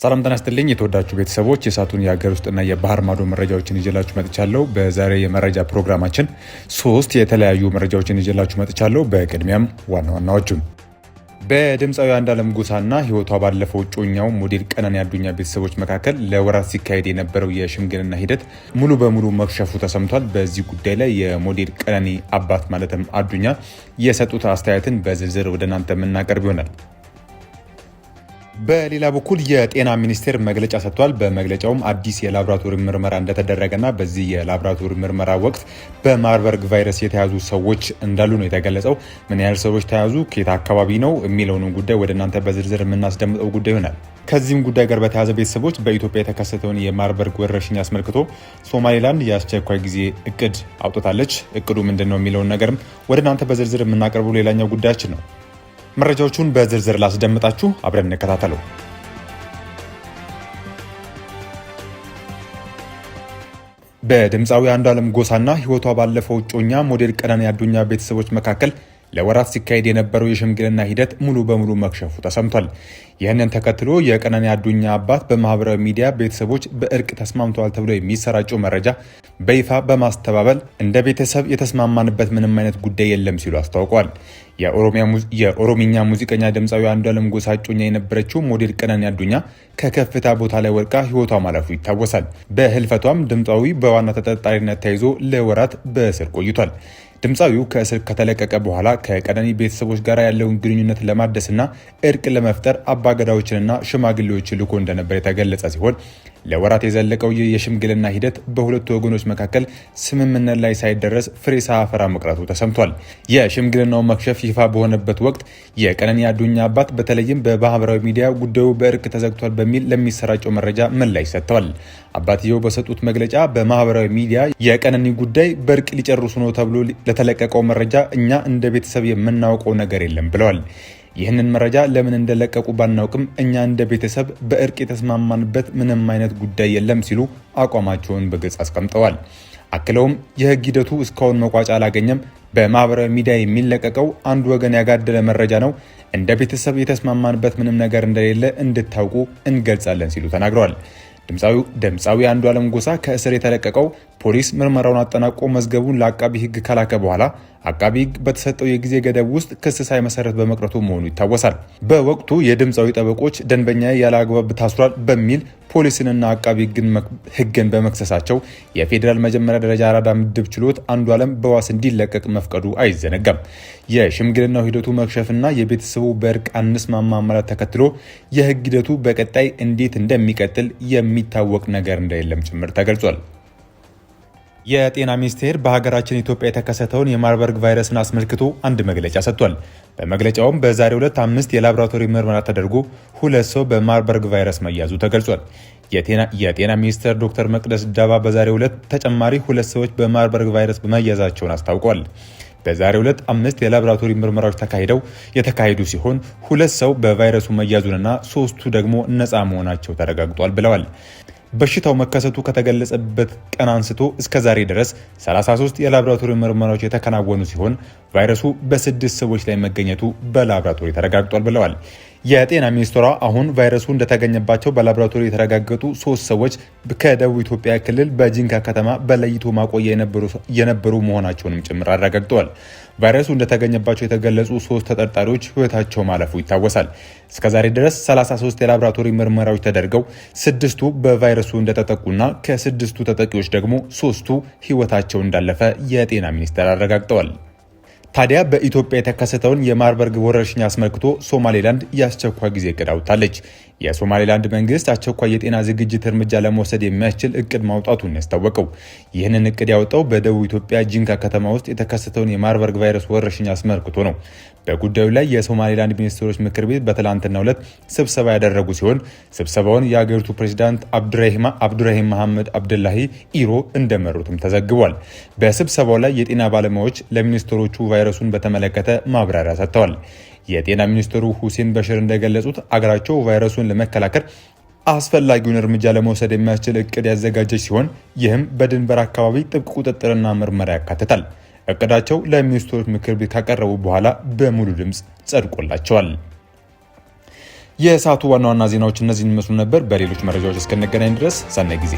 ሰላም ጤና ይስጥልኝ የተወዳጁ ቤተሰቦች የሳቱን የሀገር ውስጥና የባህር ማዶ መረጃዎችን ይዤላችሁ መጥቻለሁ። በዛሬ የመረጃ ፕሮግራማችን 3 የተለያዩ መረጃዎችን ይዤላችሁ መጥቻለሁ። በቅድሚያም ዋና ዋናዎቹን በድምፃዊ አንዱዓለም ጎሳና ህይወቷ ባለፈው እጮኛው ሞዴል ቀነኒ አዱኛ ቤተሰቦች መካከል ለወራት ሲካሄድ የነበረው የሽምግልና ሂደት ሙሉ በሙሉ መክሸፉ ተሰምቷል። በዚህ ጉዳይ ላይ የሞዴል ቀነኒ አባት ማለትም አዱኛ የሰጡት አስተያየትን በዝርዝር ወደ እናንተ የምናቀርብ ይሆናል። በሌላ በኩል የጤና ሚኒስቴር መግለጫ ሰጥቷል። በመግለጫውም አዲስ የላቦራቶሪ ምርመራ እንደተደረገና በዚህ የላቦራቶሪ ምርመራ ወቅት በማርበርግ ቫይረስ የተያዙ ሰዎች እንዳሉ ነው የተገለጸው። ምን ያህል ሰዎች ተያዙ፣ ከየት አካባቢ ነው የሚለውን ጉዳይ ወደ እናንተ በዝርዝር የምናስደምጠው ጉዳይ ይሆናል። ከዚህም ጉዳይ ጋር በተያያዘ ቤተሰቦች በኢትዮጵያ የተከሰተውን የማርበርግ ወረርሽኝ አስመልክቶ ሶማሌላንድ የአስቸኳይ ጊዜ እቅድ አውጥታለች። እቅዱ ምንድን ነው የሚለውን ነገርም ወደ እናንተ በዝርዝር የምናቀርበው ሌላኛው ጉዳያችን ነው። መረጃዎቹን በዝርዝር ላስደምጣችሁ፣ አብረን እንከታተለው። በድምፃዊ አንዱዓለም ጎሳና ህይወቷ ባለፈው እጮኛ ሞዴል ቀነኒ አዱኛ ቤተሰቦች መካከል ለወራት ሲካሄድ የነበረው የሽምግልና ሂደት ሙሉ በሙሉ መክሸፉ ተሰምቷል። ይህንን ተከትሎ የቀነኒ አዱኛ አባት በማህበራዊ ሚዲያ ቤተሰቦች በእርቅ ተስማምተዋል ተብሎ የሚሰራጨው መረጃ በይፋ በማስተባበል እንደ ቤተሰብ የተስማማንበት ምንም አይነት ጉዳይ የለም ሲሉ አስታውቀዋል። የኦሮሚኛ ሙዚቀኛ ድምፃዊ አንዱዓለም ጎሳ እጮኛ የነበረችው ሞዴል ቀነኒ አዱኛ ከከፍታ ቦታ ላይ ወድቃ ህይወቷ ማለፉ ይታወሳል። በህልፈቷም ድምፃዊ በዋና ተጠርጣሪነት ተይዞ ለወራት በእስር ቆይቷል። ድምፃዊው ከእስር ከተለቀቀ በኋላ ከቀነኒ ቤተሰቦች ጋር ያለውን ግንኙነት ለማደስና እርቅ ለመፍጠር አባገዳዎችንና ሽማግሌዎችን ልኮ እንደነበር የተገለጸ ሲሆን ለወራት የዘለቀው ይህ የሽምግልና ሂደት በሁለቱ ወገኖች መካከል ስምምነት ላይ ሳይደረስ ፍሬ ሳያፈራ መቅረቱ ተሰምቷል። የሽምግልናው መክሸፍ ይፋ በሆነበት ወቅት የቀነኒ አዱኛ አባት በተለይም በማህበራዊ ሚዲያ ጉዳዩ በእርቅ ተዘግቷል በሚል ለሚሰራጨው መረጃ ምላሽ ሰጥተዋል። አባትየው በሰጡት መግለጫ በማህበራዊ ሚዲያ የቀነኒ ጉዳይ በእርቅ ሊጨርሱ ነው ተብሎ ለተለቀቀው መረጃ እኛ እንደ ቤተሰብ የምናውቀው ነገር የለም ብለዋል። ይህንን መረጃ ለምን እንደለቀቁ ባናውቅም እኛ እንደ ቤተሰብ በእርቅ የተስማማንበት ምንም አይነት ጉዳይ የለም ሲሉ አቋማቸውን በግልጽ አስቀምጠዋል። አክለውም የህግ ሂደቱ እስካሁን መቋጫ አላገኘም፣ በማህበራዊ ሚዲያ የሚለቀቀው አንድ ወገን ያጋደለ መረጃ ነው፣ እንደ ቤተሰብ የተስማማንበት ምንም ነገር እንደሌለ እንድታውቁ እንገልጻለን ሲሉ ተናግረዋል። ድምፃዊ አንዱዓለም ጎሳ ከእስር የተለቀቀው ፖሊስ ምርመራውን አጠናቆ መዝገቡን ለአቃቢ ህግ ከላከ በኋላ አቃቢ ህግ በተሰጠው የጊዜ ገደብ ውስጥ ክስ ሳይመሰረት በመቅረቱ መሆኑ ይታወሳል። በወቅቱ የድምፃዊ ጠበቆች ደንበኛ ያለ አግባብ ታስሯል በሚል ፖሊስንና አቃቢ ህግን በመክሰሳቸው የፌዴራል መጀመሪያ ደረጃ አራዳ ምድብ ችሎት አንዱዓለም በዋስ እንዲለቀቅ መፍቀዱ አይዘነጋም። የሽምግልናው ሂደቱ መክሸፍና የቤተሰቡ በእርቅ አንስማማ ማለት ተከትሎ የህግ ሂደቱ በቀጣይ እንዴት እንደሚቀጥል የሚታወቅ ነገር እንደሌለም ጭምር ተገልጿል። የጤና ሚኒስቴር በሀገራችን ኢትዮጵያ የተከሰተውን የማርበርግ ቫይረስን አስመልክቶ አንድ መግለጫ ሰጥቷል። በመግለጫውም በዛሬው ዕለት 5 የላቦራቶሪ ምርመራ ተደርጎ 2 ሰው በማርበርግ ቫይረስ መያዙ ተገልጿል። የጤና ሚኒስትር ዶክተር መቅደስ ዳባ በዛሬው ዕለት ተጨማሪ 2 ሰዎች በማርበርግ ቫይረስ መያዛቸውን አስታውቀዋል። በዛሬው ዕለት 5 የላቦራቶሪ ምርመራዎች የተካሄዱ ሲሆን 2 ሰው በቫይረሱ መያዙንና 3ቱ ደግሞ ነፃ መሆናቸው ተረጋግጧል ብለዋል። በሽታው መከሰቱ ከተገለጸበት ቀን አንስቶ እስከ ዛሬ ድረስ 33 የላቦራቶሪ ምርመራዎች የተከናወኑ ሲሆን ቫይረሱ በ6 ሰዎች ላይ መገኘቱ በላቦራቶሪ ተረጋግጧል ብለዋል። የጤና ሚኒስትሯ አሁን ቫይረሱ እንደተገኘባቸው በላቦራቶሪ የተረጋገጡ 3 ሰዎች ከደቡብ ኢትዮጵያ ክልል በጂንካ ከተማ በለይቶ ማቆያ የነበሩ መሆናቸውንም ጭምር አረጋግጠዋል። ቫይረሱ እንደተገኘባቸው የተገለጹ 3 ተጠርጣሪዎች ህይወታቸው ማለፉ ይታወሳል። እስከዛሬ ድረስ 33 የላቦራቶሪ ምርመራዎች ተደርገው 6ቱ በቫይረሱ እንደተጠቁና ከ6ቱ ተጠቂዎች ደግሞ 3ቱ ህይወታቸው እንዳለፈ የጤና ሚኒስቴር አረጋግጠዋል። ታዲያ በኢትዮጵያ የተከሰተውን የማርበርግ ወረርሽኝ አስመልክቶ ሶማሌላንድ የአስቸኳይ ጊዜ እቅድ አውጥታለች። የሶማሌላንድ መንግስት አስቸኳይ የጤና ዝግጅት እርምጃ ለመውሰድ የሚያስችል እቅድ ማውጣቱን ያስታወቀው። ይህንን እቅድ ያወጣው በደቡብ ኢትዮጵያ ጂንካ ከተማ ውስጥ የተከሰተውን የማርበርግ ቫይረስ ወረርሽኝ አስመልክቶ ነው። በጉዳዩ ላይ የሶማሌላንድ ሚኒስትሮች ምክር ቤት በትላንትናው ዕለት ስብሰባ ያደረጉ ሲሆን ስብሰባውን የሀገሪቱ ፕሬዚዳንት አብዱራሂም መሐመድ አብደላሂ ኢሮ እንደመሩትም ተዘግቧል። በስብሰባው ላይ የጤና ባለሙያዎች ለሚኒስትሮቹ ቫይረሱን በተመለከተ ማብራሪያ ሰጥተዋል። የጤና ሚኒስትሩ ሁሴን በሽር እንደገለጹት አገራቸው ቫይረሱን ለመከላከል አስፈላጊውን እርምጃ ለመውሰድ የሚያስችል እቅድ ያዘጋጀች ሲሆን ይህም በድንበር አካባቢ ጥብቅ ቁጥጥርና ምርመራ ያካትታል። እቅዳቸው ለሚኒስትሮች ምክር ቤት ካቀረቡ በኋላ በሙሉ ድምፅ ጸድቆላቸዋል። የሰዓቱ ዋና ዋና ዜናዎች እነዚህን ይመስሉ ነበር። በሌሎች መረጃዎች እስክንገናኝ ድረስ ሰናይ ጊዜ